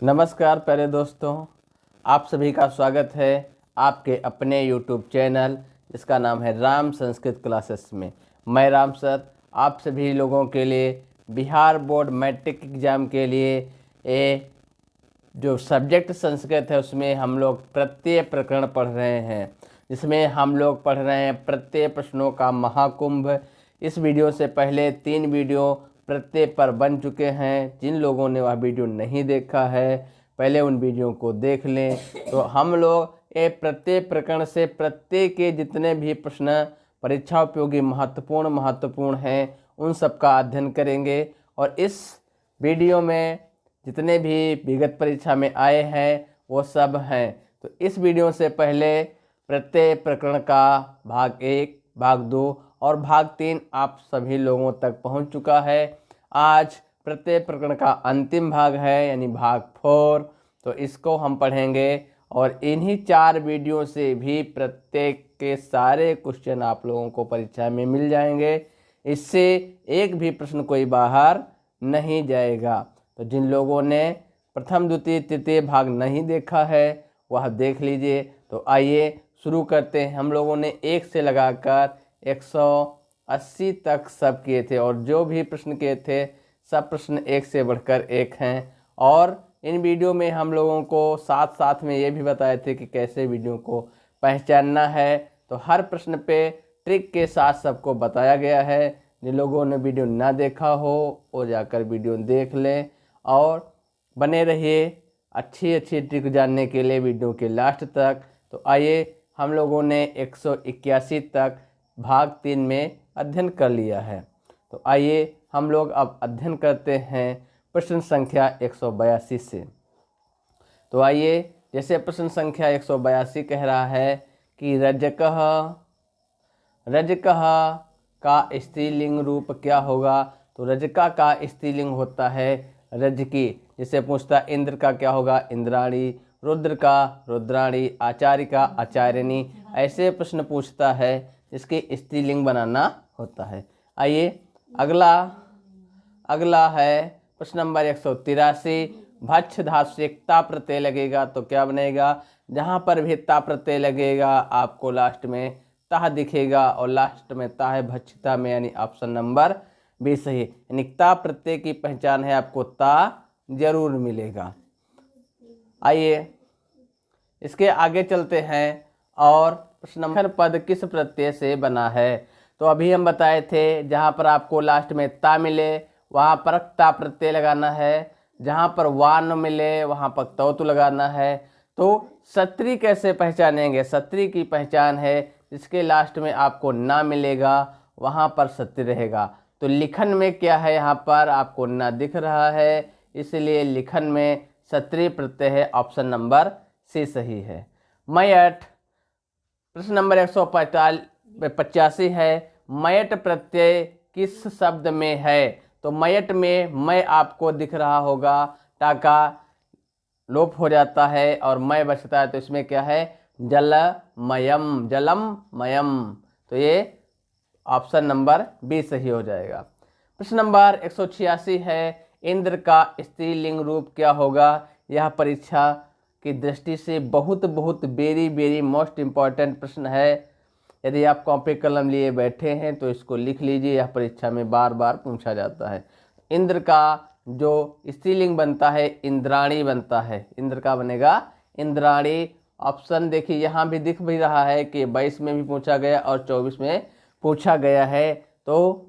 नमस्कार प्यारे दोस्तों, आप सभी का स्वागत है आपके अपने YouTube चैनल जिसका नाम है राम संस्कृत क्लासेस में। मैं राम सर आप सभी लोगों के लिए बिहार बोर्ड मैट्रिक एग्ज़ाम के लिए जो सब्जेक्ट संस्कृत है उसमें हम लोग प्रत्यय प्रकरण पढ़ रहे हैं, जिसमें हम लोग पढ़ रहे हैं प्रत्यय प्रश्नों का महाकुंभ। इस वीडियो से पहले 3 वीडियो प्रत्यय पर बन चुके हैं। जिन लोगों ने वह वीडियो नहीं देखा है पहले उन वीडियो को देख लें। तो हम लोग ये प्रत्यय प्रकरण से प्रत्यय के जितने भी प्रश्न परीक्षा उपयोगी महत्वपूर्ण हैं उन सब का अध्ययन करेंगे। और इस वीडियो में जितने भी विगत परीक्षा में आए हैं वो सब हैं। तो इस वीडियो से पहले प्रत्यय प्रकरण का भाग 1, भाग 2 और भाग 3 आप सभी लोगों तक पहुंच चुका है। आज प्रत्यय प्रकरण का अंतिम भाग है यानी भाग 4, तो इसको हम पढ़ेंगे। और इन्हीं 4 वीडियो से भी प्रत्येक के सारे क्वेश्चन आप लोगों को परीक्षा में मिल जाएंगे। इससे एक भी प्रश्न कोई बाहर नहीं जाएगा। तो जिन लोगों ने प्रथम द्वितीय तृतीय भाग नहीं देखा है वह देख लीजिए। तो आइए शुरू करते हैं। हम लोगों ने 1 से लगाकर 180 तक सब किए थे और जो भी प्रश्न किए थे सब प्रश्न एक से बढ़कर एक हैं। और इन वीडियो में हम लोगों को साथ साथ में ये भी बताए थे कि कैसे वीडियो को पहचानना है। तो हर प्रश्न पे ट्रिक के साथ सबको बताया गया है। जिन लोगों ने वीडियो ना देखा हो वो जाकर वीडियो देख लें और बने रहिए अच्छी ट्रिक जानने के लिए वीडियो के लास्ट तक। तो आइए, हम लोगों ने 181 तक भाग 3 में अध्ययन कर लिया है। तो आइए हम लोग अब अध्ययन करते हैं प्रश्न संख्या 182 से। तो आइए, जैसे प्रश्न संख्या 182 कह रहा है कि रजकः का स्त्रीलिंग रूप क्या होगा। तो रजका का स्त्रीलिंग होता है रजकी। जिसे पूछता इंद्र का क्या होगा, इंद्राणी। रुद्र का रुद्राणी। आचार्य का आचार्यनी। ऐसे प्रश्न पूछता है जिसके स्त्रीलिंग बनाना होता है। आइए अगला है प्रश्न नंबर 183। भक्ष धातु से ता प्रत्यय लगेगा तो क्या बनेगा। जहाँ पर भी ता प्रत्यय लगेगा आपको लास्ट में ता दिखेगा और लास्ट में ता है भक्षिता में, यानी ऑप्शन नंबर बी सही। यानी ता प्रत्यय की पहचान है, आपको ता जरूर मिलेगा। आइए इसके आगे चलते हैं। और प्रश्न नंबर पद किस प्रत्यय से बना है। तो अभी हम बताए थे जहाँ पर आपको लास्ट में ता मिले वहाँ पर ता प्रत्यय लगाना है। जहाँ पर वा न मिले वहाँ पर तौतु लगाना है। तो सत्री कैसे पहचानेंगे। सत्री की पहचान है जिसके लास्ट में आपको ना मिलेगा वहाँ पर सत्री रहेगा। तो लिखन में क्या है, यहाँ पर आपको ना दिख रहा है इसलिए लिखन में सत्री प्रत्यय है, ऑप्शन नंबर सी सही है। मयट प्रश्न नंबर 185 है। मयट प्रत्यय किस शब्द में है। तो मयट में मैं आपको दिख रहा होगा, टाका लोप हो जाता है और मैं बचता है। तो इसमें क्या है, जलमयम, जलमयम। तो ये ऑप्शन नंबर बी सही हो जाएगा। प्रश्न नंबर 186 है। इंद्र का स्त्रीलिंग रूप क्या होगा। यह परीक्षा की दृष्टि से बहुत वेरी मोस्ट इम्पॉर्टेंट प्रश्न है। यदि आप कॉपी कलम लिए बैठे हैं तो इसको लिख लीजिए, यह परीक्षा में बार पूछा जाता है। इंद्र का जो स्त्रीलिंग बनता है इंद्राणी बनता है। इंद्र का बनेगा इंद्राणी। ऑप्शन देखिए यहाँ भी दिख भी रहा है कि 22 में भी पूछा गया और 24 में पूछा गया है। तो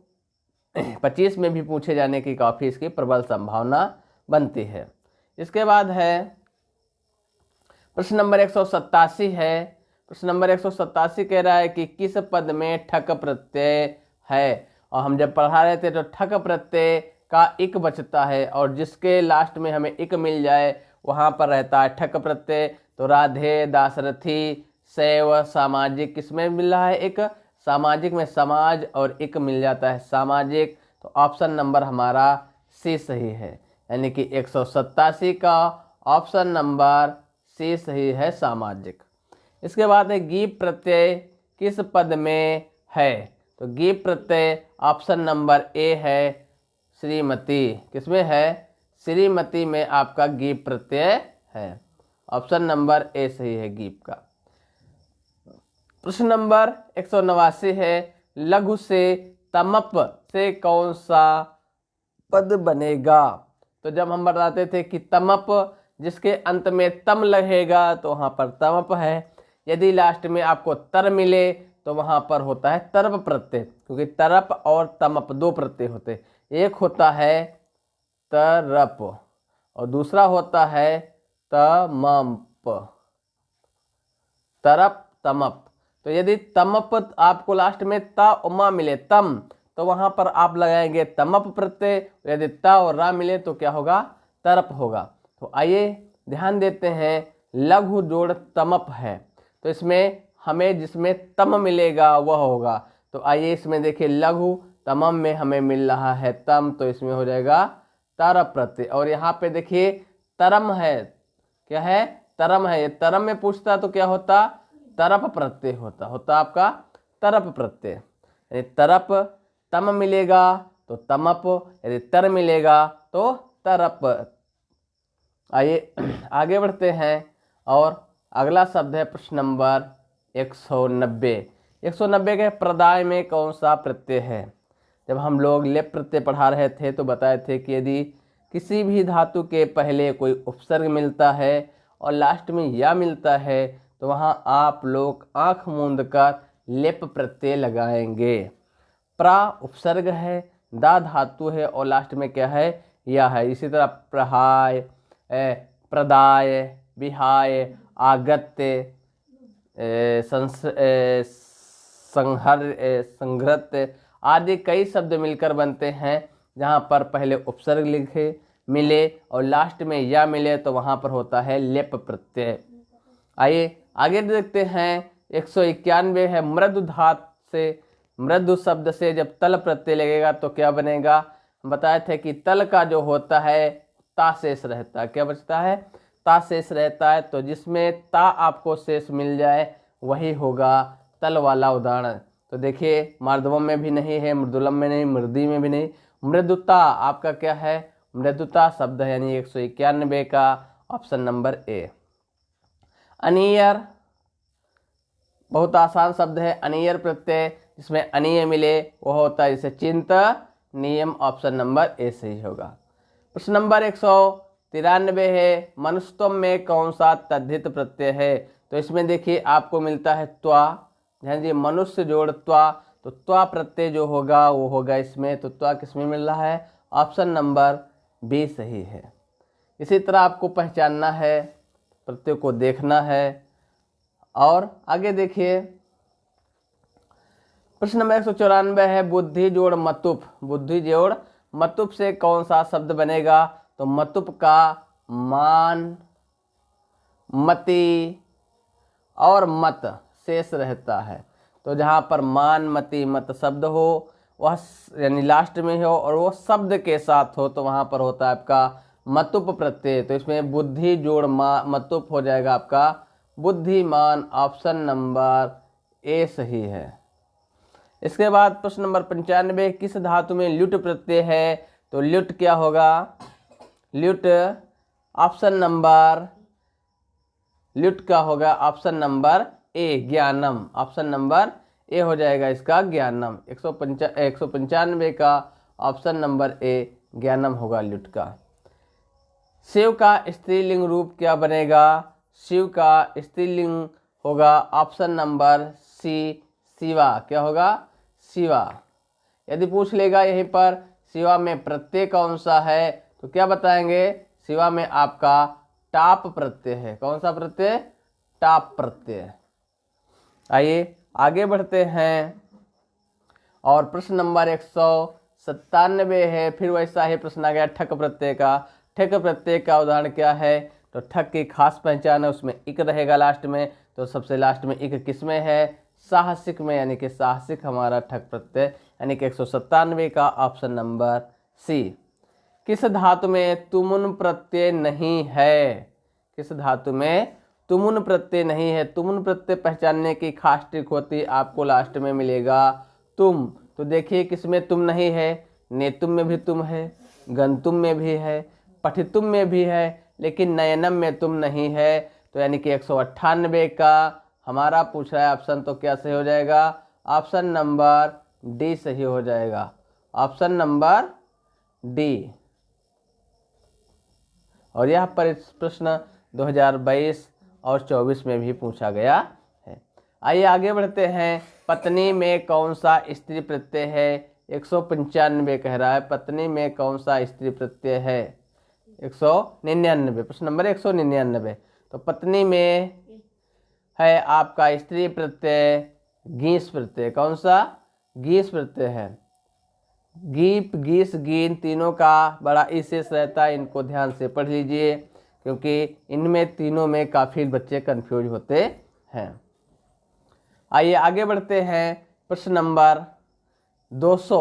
25 में भी पूछे जाने की काफ़ी इसकी प्रबल संभावना बनती है। इसके बाद है प्रश्न नंबर 187 है। प्रश्न नंबर 187 कह रहा है कि किस पद में ठक प्रत्यय है। और हम जब पढ़ा रहे थे तो ठक प्रत्यय का इक बचता है और जिसके लास्ट में हमें इक मिल जाए वहाँ पर रहता है ठक प्रत्यय। तो राधे, दासरथी, शैव, सामाजिक किसमें मिल रहा है, एक सामाजिक में समाज और एक मिल जाता है सामाजिक। तो ऑप्शन नंबर हमारा सी सही है, यानी कि 187 का ऑप्शन नंबर सी सही है, सामाजिक। इसके बाद है गीप प्रत्यय किस पद में है। तो गीप प्रत्यय ऑप्शन नंबर ए है, श्रीमती। किसमें है, श्रीमती में आपका गीप प्रत्यय है। ऑप्शन नंबर ए सही है गीप का। प्रश्न नंबर 189 है, लघु से तमप से कौन सा पद बनेगा? तो जब हम बताते थे कि तमप जिसके अंत में तम लगेगा तो वहां पर तमप है। यदि लास्ट में आपको तर मिले तो वहां पर होता है तरप प्रत्यय, क्योंकि तरप और तमप दो प्रत्यय होते हैं। एक होता है तरप और दूसरा होता है तमप, तरप तमप। तो यदि तमप आपको लास्ट में ता और मा मिले तम, तो वहां पर आप लगाएंगे तमप प्रत्यय। यदि ता और रा मिले तो क्या होगा? तरप होगा। तो आइए ध्यान देते हैं, लघु जोड़ तमप है तो इसमें हमें जिसमें तम मिलेगा वह होगा। तो आइए इसमें देखिए, लघु तमम में हमें मिल रहा है तम, तो इसमें हो जाएगा तरप प्रत्यय। और यहाँ पे देखिए तरम है, क्या है? तरम है। ये तरम में पूछता तो क्या होता? तरप प्रत्यय होता आपका तरप प्रत्यय। यदि तरप तम मिलेगा तो तमप, यदि तर मिलेगा तो तरप। आइए आगे बढ़ते हैं और अगला शब्द है प्रश्न नंबर 190। 190 के प्रदाय में कौन सा प्रत्यय है? जब हम लोग लेप प्रत्यय पढ़ा रहे थे तो बताए थे कि यदि किसी भी धातु के पहले कोई उपसर्ग मिलता है और लास्ट में या मिलता है तो वहाँ आप लोग आँख मूंद कर लेप प्रत्यय लगाएंगे। प्रा उपसर्ग है, दा धातु है और लास्ट में क्या है? या है। इसी तरह प्रहाय, प्रदाय, विहाय, आगत्य, संहृत आदि कई शब्द मिलकर बनते हैं। जहाँ पर पहले उपसर्ग लिखे मिले और लास्ट में या मिले तो वहाँ पर होता है लेप प्रत्यय। आइए आगे देखते हैं। 191 है, मृदु धातु से, मृदु शब्द से जब तल प्रत्यय लगेगा तो क्या बनेगा? हम बताए थे कि तल का जो होता है ता शेष रहता है। क्या बचता है? ता शेष रहता है। तो जिसमें ता आपको शेष मिल जाए वही होगा तल वाला उदाहरण। तो देखिए मार्दवम में भी नहीं है, मृदुलम में नहीं, मृदि में भी नहीं। मृदुता आपका क्या है? मृदुता शब्द है, यानी 191 का ऑप्शन नंबर ए। अनियर बहुत आसान शब्द है। अनियर प्रत्यय जिसमें अनिय मिले वह होता है जैसे चिंत नियम। ऑप्शन नंबर ए सही होगा। प्रश्न नंबर 193 है, मनुष्यत्व में कौन सा तद्धित प्रत्यय है? तो इसमें देखिए आपको मिलता है त्वा, ध्यान दीजिए मनुष्य जोड़ त्वा, तो त्वा प्रत्यय जो होगा वो होगा इसमें। तो त्वा किसमें मिल रहा है? ऑप्शन नंबर बी सही है। इसी तरह आपको पहचानना है, प्रत्यय को देखना है। और आगे देखिए प्रश्न नंबर 194 है, बुद्धि जोड़ मतुप। बुद्धि जोड़ मतुप से कौन सा शब्द बनेगा? तो मतुप का मान, मति और मत शेष रहता है। तो जहाँ पर मान, मति, मत शब्द हो वह यानी लास्ट में हो और वो शब्द के साथ हो तो वहाँ पर होता है आपका मतुप प्रत्यय। तो इसमें बुद्धि जोड़ मतुप हो जाएगा आपका बुद्धिमान। ऑप्शन नंबर ए सही है। इसके बाद प्रश्न नंबर 95, किस धातु में ल्युट प्रत्यय है? तो ल्युट क्या होगा? ल्युट ऑप्शन नंबर, ल्युट का होगा ऑप्शन नंबर ए ज्ञानम। ऑप्शन नंबर ए हो जाएगा इसका ज्ञानम। 195 का ऑप्शन नंबर ए ज्ञानम होगा ल्युट का। शिव का स्त्रीलिंग रूप क्या बनेगा? शिव का स्त्रीलिंग होगा ऑप्शन नंबर सी शिवा। क्या होगा? शिवा। यदि पूछ लेगा यहीं पर शिवा में प्रत्यय कौन सा है तो क्या बताएंगे? शिवा में आपका टाप प्रत्यय है। कौन सा प्रत्यय? टाप प्रत्यय। आइए आगे बढ़ते हैं और प्रश्न नंबर 197 है, फिर वैसा ही प्रश्न आ गया ठक प्रत्यय का। ठक प्रत्यय का उदाहरण क्या है? तो ठक की खास पहचान है, उसमें इक रहेगा लास्ट में। तो सबसे लास्ट में इक किसमें है? साहसिक में, यानी कि साहसिक हमारा ठक प्रत्यय, यानी कि 197 का ऑप्शन नंबर सी। किस धातु में तुमुन प्रत्यय नहीं है? किस धातु में तुमुन प्रत्यय नहीं है? तुमुन प्रत्यय पहचानने की खास ट्रिक होती, आपको लास्ट में मिलेगा तुम। तो देखिए किसमें तुम नहीं है? नेतुम में भी तुम है, गंतुम में भी है, पठितुम में भी है लेकिन नयनम में तुम नहीं है, तो यानी कि 198 का हमारा पूछ रहा है ऑप्शन, तो क्या सही हो जाएगा? ऑप्शन नंबर डी सही हो जाएगा, ऑप्शन नंबर डी। और यह प्रश्न 2022 और 24 में भी पूछा गया है। आइए आगे बढ़ते हैं। पत्नी में कौन सा स्त्री प्रत्यय है? 195 कह रहा है, पत्नी में कौन सा स्त्री प्रत्यय है? 199, प्रश्न नंबर 199। तो पत्नी में है आपका स्त्री प्रत्यय गीस प्रत्यय। कौन सा? गीस प्रत्यय है। गीप, गीस, गीन तीनों का बड़ा विशेष रहता है, इनको ध्यान से पढ़ लीजिए क्योंकि इनमें तीनों में काफ़ी बच्चे कंफ्यूज होते हैं। आइए आगे बढ़ते हैं। प्रश्न नंबर 200,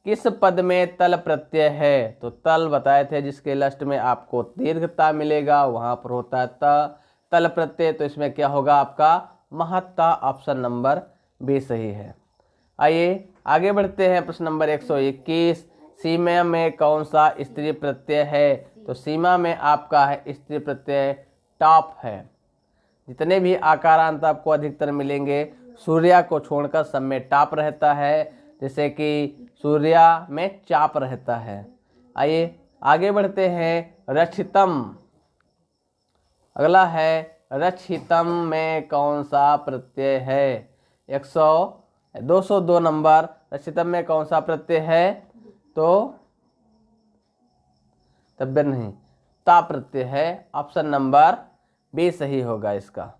किस पद में तल प्रत्यय है? तो तल बताए थे जिसके लास्ट में आपको दीर्घता मिलेगा वहां पर होता है तल प्रत्यय, तो इसमें क्या होगा आपका? महत्ता, ऑप्शन नंबर बी सही है। आइए आगे बढ़ते हैं। प्रश्न नंबर 121, सीमा में कौन सा स्त्री प्रत्यय है? तो सीमा में आपका है स्त्री प्रत्यय टॉप है। जितने भी आकारांत आपको अधिकतर मिलेंगे सूर्या को छोड़कर सब में टाप रहता है, जैसे कि सूर्या में चाप रहता है। आइए आगे बढ़ते हैं। रक्षितम, अगला है रक्षितम में कौन सा प्रत्यय है? 202 नंबर, रक्षितम में कौन सा प्रत्यय है? तो तब्य नहीं, ता प्रत्यय है, ऑप्शन नंबर बी सही होगा इसका।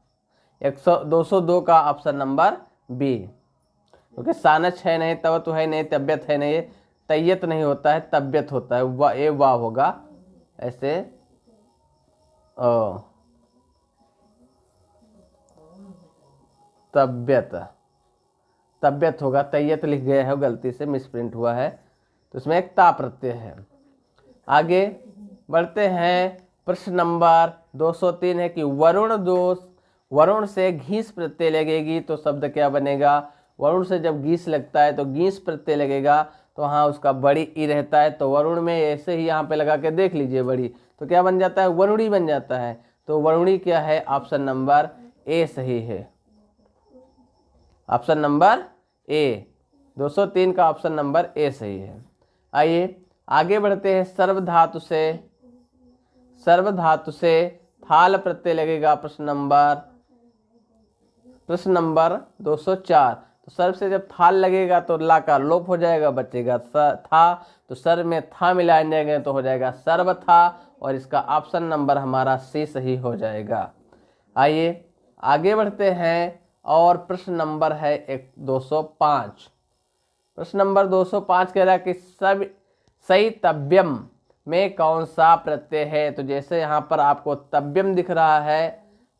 202 का ऑप्शन नंबर बी, क्योंकि सानच है नहीं, तब तो है नहीं, तबियत है नहीं, तैयत नहीं होता है, तबियत होता है, वाह होगा ऐसे। तबियत होगा, तैयत लिख गया है, गलती से मिसप्रिंट हुआ है, तो इसमें एक ता प्रत्यय है। आगे बढ़ते हैं। प्रश्न नंबर 203 है कि वरुण दोष, वरुण से घीस प्रत्यय लगेगी तो शब्द क्या बनेगा? वरुण से जब घीस लगता है तो घीस प्रत्यय लगेगा, तो हाँ उसका बड़ी ई रहता है, तो वरुण में ऐसे ही यहाँ पे लगा के देख लीजिए बड़ी, तो क्या बन जाता है? वरुणी बन जाता है। तो वरुणी क्या है? ऑप्शन नंबर ए सही है, ऑप्शन नंबर ए। 203 का ऑप्शन नंबर ए सही है। आइए आगे बढ़ते हैं। सर्वधातु से थाल प्रत्यय लगेगा। प्रश्न नंबर 204। तो सर्व से जब थाल लगेगा तो ला का लोप हो जाएगा, बचेगा था, तो सर्व में था मिलाए जाएंगे तो हो जाएगा सर्व था, और इसका ऑप्शन नंबर हमारा सी सही हो जाएगा। आइए आगे बढ़ते हैं। और प्रश्न नंबर है 205। प्रश्न नंबर 205 कह रहा है कि सब सही तव्यम में कौन सा प्रत्यय है? तो जैसे यहाँ पर आपको तव्यम दिख रहा है,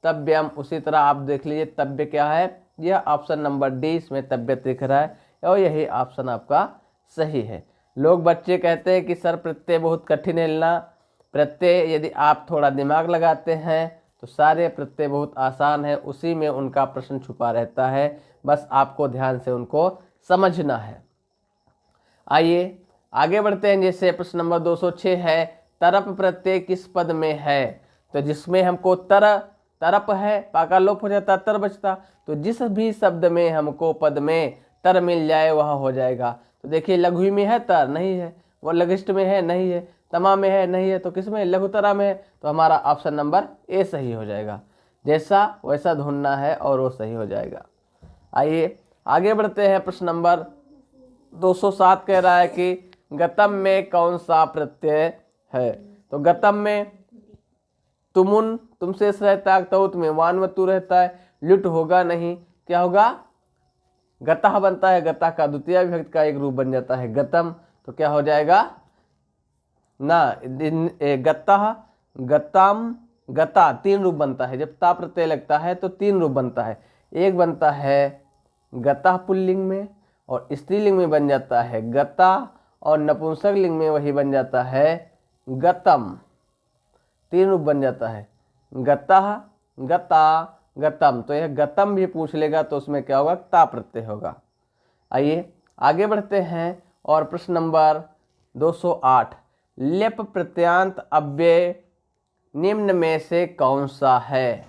तव्यम, उसी तरह आप देख लीजिए तव्य क्या है? यह ऑप्शन नंबर डी, इसमें तव्यत दिख रहा है, और यही ऑप्शन आपका सही है। लोग बच्चे कहते हैं कि सर प्रत्यय बहुत कठिन है लेना। प्रत्यय यदि आप थोड़ा दिमाग लगाते हैं तो सारे प्रत्यय बहुत आसान है, उसी में उनका प्रश्न छुपा रहता है, बस आपको ध्यान से उनको समझना है। आइए आगे बढ़ते हैं। जैसे प्रश्न नंबर 206 है, तरप प्रत्यय किस पद में है? तो जिसमें हमको तरप है, पाका लोप हो जाता, तर बचता, तो जिस भी शब्द में हमको पद में तर मिल जाए वह हो जाएगा। तो देखिए लघु में है तर, नहीं है, वो लघिष्ठ में है, नहीं है, तमा में है, नहीं है, तो किस में? लघुतरा में है, तो हमारा ऑप्शन नंबर ए सही हो जाएगा। जैसा वैसा ढूंढना है और वो सही हो जाएगा। आइए आगे बढ़ते हैं। प्रश्न नंबर 207 कह रहा है कि गतम में कौन सा प्रत्यय है? तो गतम में तुमुन, तुमसे रहता है, तउत में वानवतु रहता है, लुट होगा नहीं, क्या होगा? गतः बनता है, गतः का द्वितीय विभक्ति का एक रूप बन जाता है गतम, तो क्या हो जाएगा ना? गतः, गतम, गता, तीन रूप बनता है। जब ता प्रत्यय लगता है तो तीन रूप बनता है। एक बनता है गतः पुल्लिंग में, और स्त्रीलिंग में बन जाता है गता, और नपुंसक लिंग में वही बन जाता है गतम। तीन रूप बन जाता है, गतः, गता, गतम। तो यह गतम भी पूछ लेगा तो उसमें क्या होगा? ता प्रत्यय होगा। आइए आगे बढ़ते हैं। और प्रश्न नंबर 208, लेप प्रत्ययान्त अव्यय निम्न में से कौन सा है?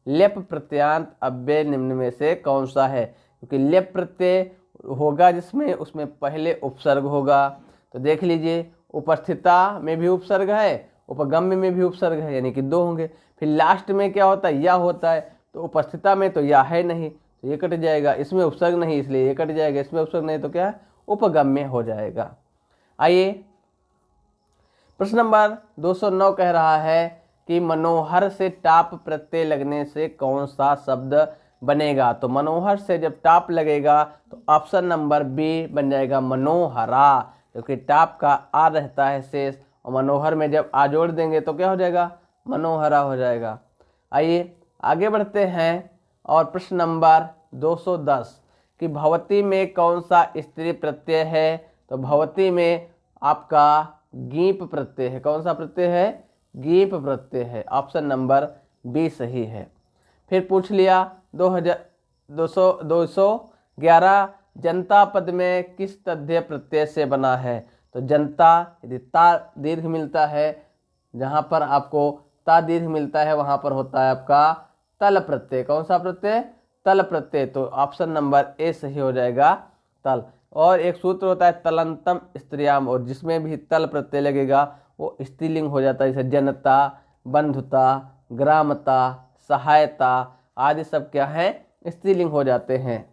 लेप प्रत्ययान्त अव्यय निम्न में से कौन सा है? क्योंकि लेप प्रत्यय होगा जिसमें, उसमें पहले उपसर्ग होगा। तो देख लीजिए, उपस्थिता में भी उपसर्ग है, उपगम्य में भी उपसर्ग है, यानी कि 2 होंगे। फिर लास्ट में क्या होता है? या होता है। तो उपस्थिता में तो या है नहीं, तो ये कट जाएगा। इसमें उपसर्ग नहीं, इसलिए ये कट जाएगा। इसमें उपसर्ग नहीं तो क्या? उपगम्य हो जाएगा। आइए, प्रश्न नंबर 209 कह रहा है कि मनोहर से टाप प्रत्यय लगने से कौन सा शब्द बनेगा? तो मनोहर से जब टाप लगेगा तो ऑप्शन नंबर बी बन जाएगा, मनोहरा, क्योंकि टाप का आ रहता है शेष, और मनोहर में जब आ जोड़ देंगे तो क्या हो जाएगा? मनोहरा हो जाएगा। आइए आगे बढ़ते हैं, और प्रश्न नंबर 210 कि भवती में कौन सा स्त्री प्रत्यय है? तो भवती में आपका गीप प्रत्यय है। कौन सा प्रत्यय है? गीप प्रत्यय है। ऑप्शन नंबर बी सही है। फिर पूछ लिया 211 जनता पद में किस तद्य प्रत्यय से बना है? तो जनता, यदि ता दीर्घ मिलता है, जहाँ पर आपको ता दीर्घ मिलता है वहाँ पर होता है आपका तल प्रत्यय। कौन सा प्रत्यय? तल प्रत्यय। तो ऑप्शन नंबर ए सही हो जाएगा, तल। और एक सूत्र होता है तलंतम स्त्रियाम, और जिसमें भी तल प्रत्यय लगेगा वो स्त्रीलिंग हो जाता है, जैसे जनता, बंधुता, ग्रामता, सहायता आदि सब क्या है? स्त्रीलिंग हो जाते हैं।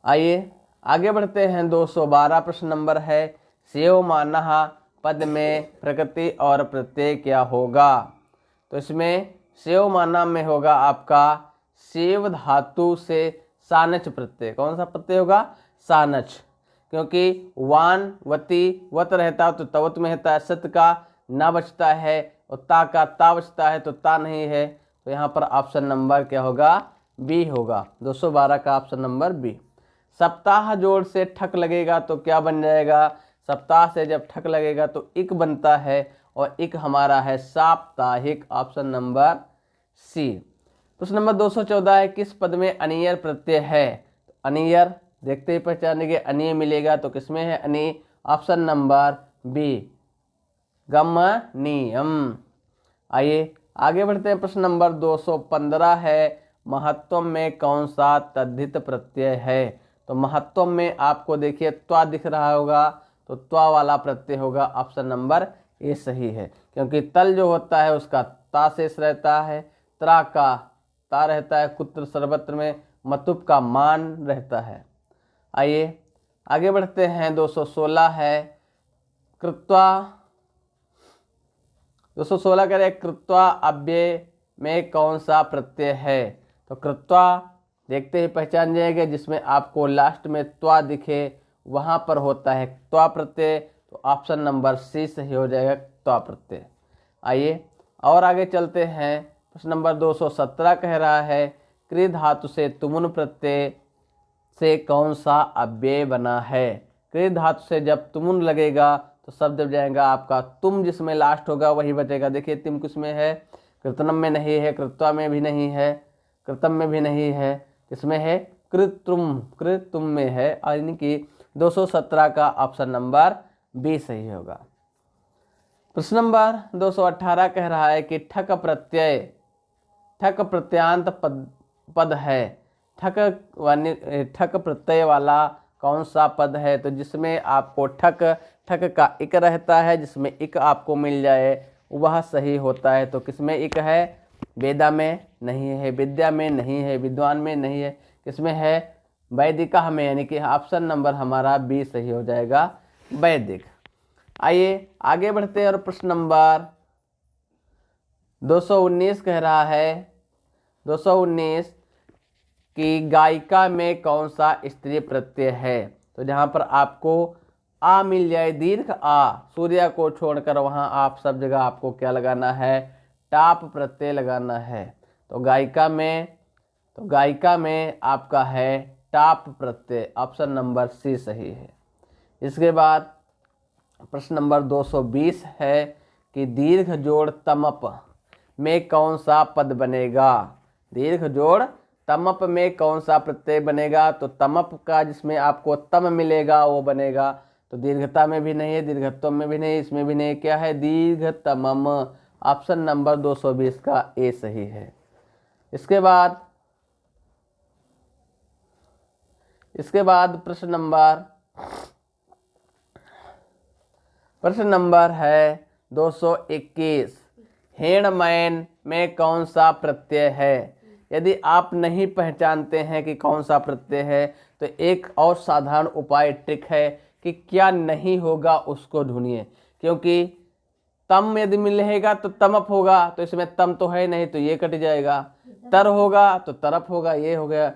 आइए आगे बढ़ते हैं। 212 प्रश्न नंबर है, सेवमानः पद में प्रकृति और प्रत्यय क्या होगा? तो इसमें सेवमाना में होगा आपका सेव धातु से सानच प्रत्यय। कौन सा प्रत्यय होगा? सानच, क्योंकि वान वती वत रहता है तो तवत में रहता है, सत का ना बचता है और ता का ता बचता है, तो ता नहीं है। तो यहाँ पर ऑप्शन नंबर क्या होगा? बी होगा। 212 का ऑप्शन नंबर बी। सप्ताह जोड़ से ठक लगेगा तो क्या बन जाएगा? सप्ताह से जब ठक लगेगा तो इक बनता है, और इक हमारा है साप्ताहिक। Option number C. प्रश्न नंबर 214 है, किस पद में अनियर प्रत्यय है? तो अनियर देखते ही पहचानेंगे, अनिय मिलेगा तो किसमें है? अनि। ऑप्शन नंबर बी, गमनीयम। आइए आगे बढ़ते हैं। प्रश्न नंबर 215 है, महत्व में कौन सा तद्धित प्रत्यय है? तो महत्व में आपको देखिए त्वा दिख रहा होगा, तो त्वा वाला प्रत्यय होगा। ऑप्शन नंबर ए सही है, क्योंकि तल जो होता है उसका ता शेष रहता है, त्रा का ता रहता है, कुत्र सर्वत्र में मतुप का मान रहता है। आइए आगे बढ़ते हैं। 216 है, कृत्वा 216 कह रहे कृत्वा अव्यय में कौन सा प्रत्यय है? तो कृत्वा देखते ही पहचान जाएंगे, जिसमें आपको लास्ट में त्वा दिखे वहाँ पर होता है त्वा प्रत्यय। तो ऑप्शन नंबर सी सही हो जाएगा, त्वा प्रत्यय। आइए और आगे चलते हैं। प्रश्न नंबर 217 कह रहा है, कृ धातु से तुमुन प्रत्यय से कौन सा अव्यय बना है? कृ धातु से जब तुमुन लगेगा तो शब्द बन जाएगा आपका तुम, जिसमें लास्ट होगा वही बचेगा। देखिए तिम किसमें है? कृतनम में नहीं है, कृत्वा में भी नहीं है, कृतम में भी नहीं है, किसमें है? कृत्रुम, कृतुम में है, यानी कि 217 का ऑप्शन नंबर बी सही होगा। प्रश्न नंबर 218 कह रहा है कि ठक प्रत्यय, ठक प्रत्यांत पद है। ठक प्रत्यय वाला कौन सा पद है? तो जिसमें आपको ठक का इक रहता है, जिसमें इक आपको मिल जाए वह सही होता है। तो किसमें इक है? वेदा में नहीं है, विद्या में नहीं है, विद्वान में नहीं है, किसमें है? वैदिका में, यानी कि ऑप्शन नंबर हमारा बी सही हो जाएगा, वैदिक। आइए आगे बढ़ते हैं, और प्रश्न नंबर 219 कह रहा है, 219 कि गायिका में कौन सा स्त्री प्रत्यय है? तो जहाँ पर आपको आ मिल जाए, दीर्घ आ, सूर्य को छोड़कर वहाँ आप सब जगह आपको क्या लगाना है? टाप प्रत्यय लगाना है। तो गायिका में आपका है टाप प्रत्यय। ऑप्शन नंबर सी सही है। इसके बाद प्रश्न नंबर 220 है कि दीर्घ जोड़ तमप में कौन सा पद बनेगा? दीर्घ जोड़ तमप में कौन सा प्रत्यय बनेगा? तो तमप का जिसमें आपको तम मिलेगा वो बनेगा। तो दीर्घता में भी नहीं है, दीर्घत्व में भी नहीं, इसमें भी नहीं, क्या है, दीर्घतमम। ऑप्शन नंबर 220 का ए सही है। इसके बाद प्रश्न नंबर है 221। हेणमैन में कौन सा प्रत्यय है? यदि आप नहीं पहचानते हैं कि कौन सा प्रत्यय है तो एक और साधारण उपाय ट्रिक है कि क्या नहीं होगा उसको ढूंढिए, क्योंकि तम यदि मिलेगा तो तमप होगा, तो इसमें तम तो है नहीं तो ये कट जाएगा। तर होगा तो तरफ होगा, ये हो गया।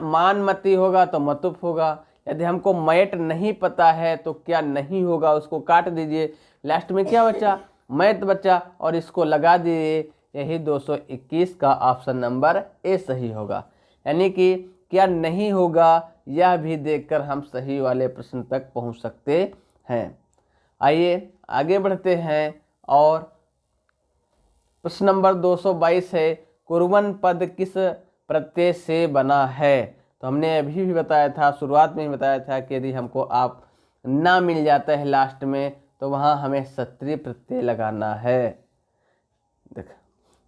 मानमती होगा तो मतुप होगा। यदि हमको मैट नहीं पता है तो क्या नहीं होगा उसको काट दीजिए, लास्ट में क्या बचा, मैट बचा, और इसको लगा दीजिए। यही 221 का ऑप्शन नंबर ए सही होगा। यानी कि क्या नहीं होगा यह भी देखकर हम सही वाले प्रश्न तक पहुंच सकते हैं। आइए आगे बढ़ते हैं और प्रश्न नंबर 222 है, कुर्वन पद किस प्रत्यय से बना है? तो हमने अभी भी बताया था, शुरुआत में ही बताया था कि यदि हमको आप ना मिल जाता है लास्ट में तो वहाँ हमें सत्रीय प्रत्यय लगाना है। देख,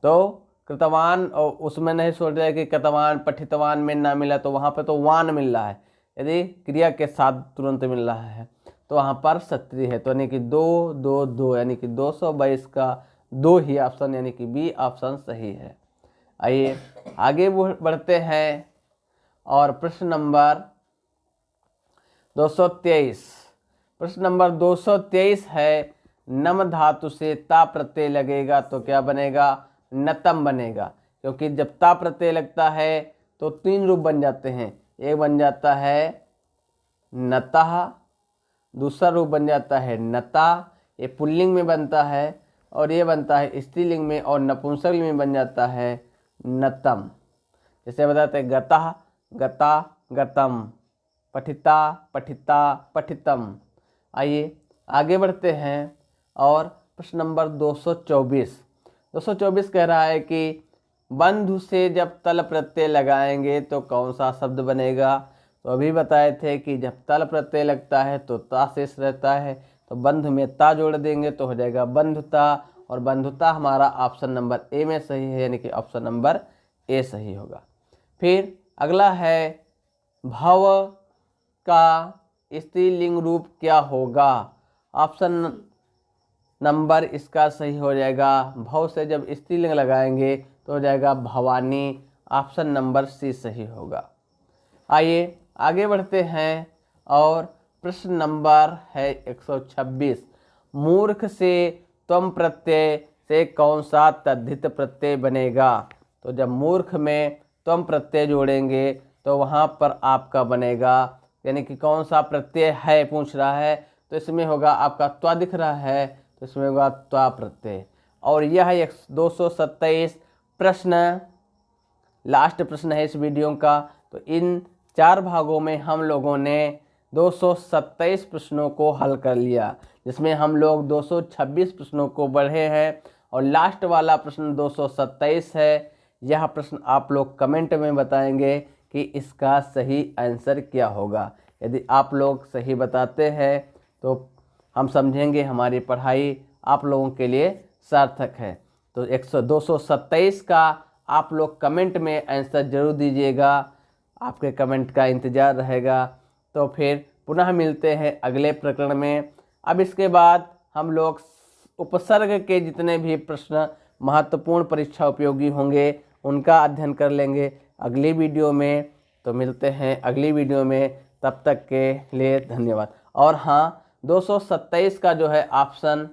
तो कृतवान, और उसमें नहीं सोच रहे कि कृतवान पठितवान में ना मिला तो वहाँ पे तो वान मिल रहा है, यदि क्रिया के साथ तुरंत मिल रहा है तो वहाँ पर सत्रीय है। तो यानी कि 2 2 2, यानी कि 222 का 2 ही ऑप्शन, यानी कि बी ऑप्शन सही है। आइए आगे बढ़ते हैं और प्रश्न नंबर 223। प्रश्न नंबर 223 है, नम धातु से ता प्रत्यय लगेगा तो क्या बनेगा, नतम बनेगा। क्योंकि जब ता प्रत्यय लगता है तो 3 रूप बन जाते हैं, एक बन जाता है नतः, दूसरा रूप बन जाता है नता, ये पुल्लिंग में बनता है, और ये बनता है स्त्रीलिंग में, और नपुंसकलिंग में बन जाता है नतम। जैसे बताते हैं गतः गता गतम, पठिता पठिता पठितम। आइए आगे बढ़ते हैं और प्रश्न नंबर 224 कह रहा है कि बंधु से जब तल प्रत्यय लगाएंगे तो कौन सा शब्द बनेगा? तो अभी बताए थे कि जब तल प्रत्यय लगता है तो ता शेष रहता है, तो बंधु में ता जोड़ देंगे तो हो जाएगा बंधुता, और बंधुता हमारा ऑप्शन नंबर ए में सही है, यानी कि ऑप्शन नंबर ए सही होगा। फिर अगला है, भव का स्त्रीलिंग रूप क्या होगा? ऑप्शन नंबर इसका सही हो जाएगा, भव से जब स्त्रीलिंग लगाएंगे तो हो जाएगा भवानी, ऑप्शन नंबर सी सही होगा। आइए आगे बढ़ते हैं और प्रश्न नंबर है 126। मूर्ख से त्वम प्रत्यय से कौन सा तद्धित प्रत्यय बनेगा? तो जब मूर्ख में त्वम प्रत्यय जोड़ेंगे तो वहाँ पर आपका बनेगा, यानी कि कौन सा प्रत्यय है पूछ रहा है, तो इसमें होगा आपका त्वा दिख रहा है तो इसमें होगा त्वा प्रत्यय। और यह 227 प्रश्न लास्ट प्रश्न है इस वीडियो का। तो इन 4 भागों में हम लोगों ने 227 प्रश्नों को हल कर लिया, जिसमें हम लोग 226 प्रश्नों को बढ़े हैं और लास्ट वाला प्रश्न 227 है। यह प्रश्न आप लोग कमेंट में बताएंगे कि इसका सही आंसर क्या होगा। यदि आप लोग सही बताते हैं तो हम समझेंगे हमारी पढ़ाई आप लोगों के लिए सार्थक है। तो 227 का आप लोग कमेंट में आंसर जरूर दीजिएगा, आपके कमेंट का इंतज़ार रहेगा। तो फिर पुनः मिलते हैं अगले प्रकरण में। अब इसके बाद हम लोग उपसर्ग के जितने भी प्रश्न महत्वपूर्ण परीक्षा उपयोगी होंगे उनका अध्ययन कर लेंगे अगली वीडियो में। तो मिलते हैं अगली वीडियो में, तब तक के लिए धन्यवाद। और हाँ, 227 का जो है ऑप्शन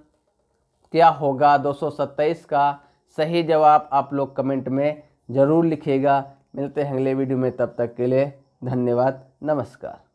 क्या होगा, 227 का सही जवाब आप लोग कमेंट में ज़रूर लिखिएगा। मिलते हैं अगले वीडियो में, तब तक के लिए धन्यवाद, नमस्कार।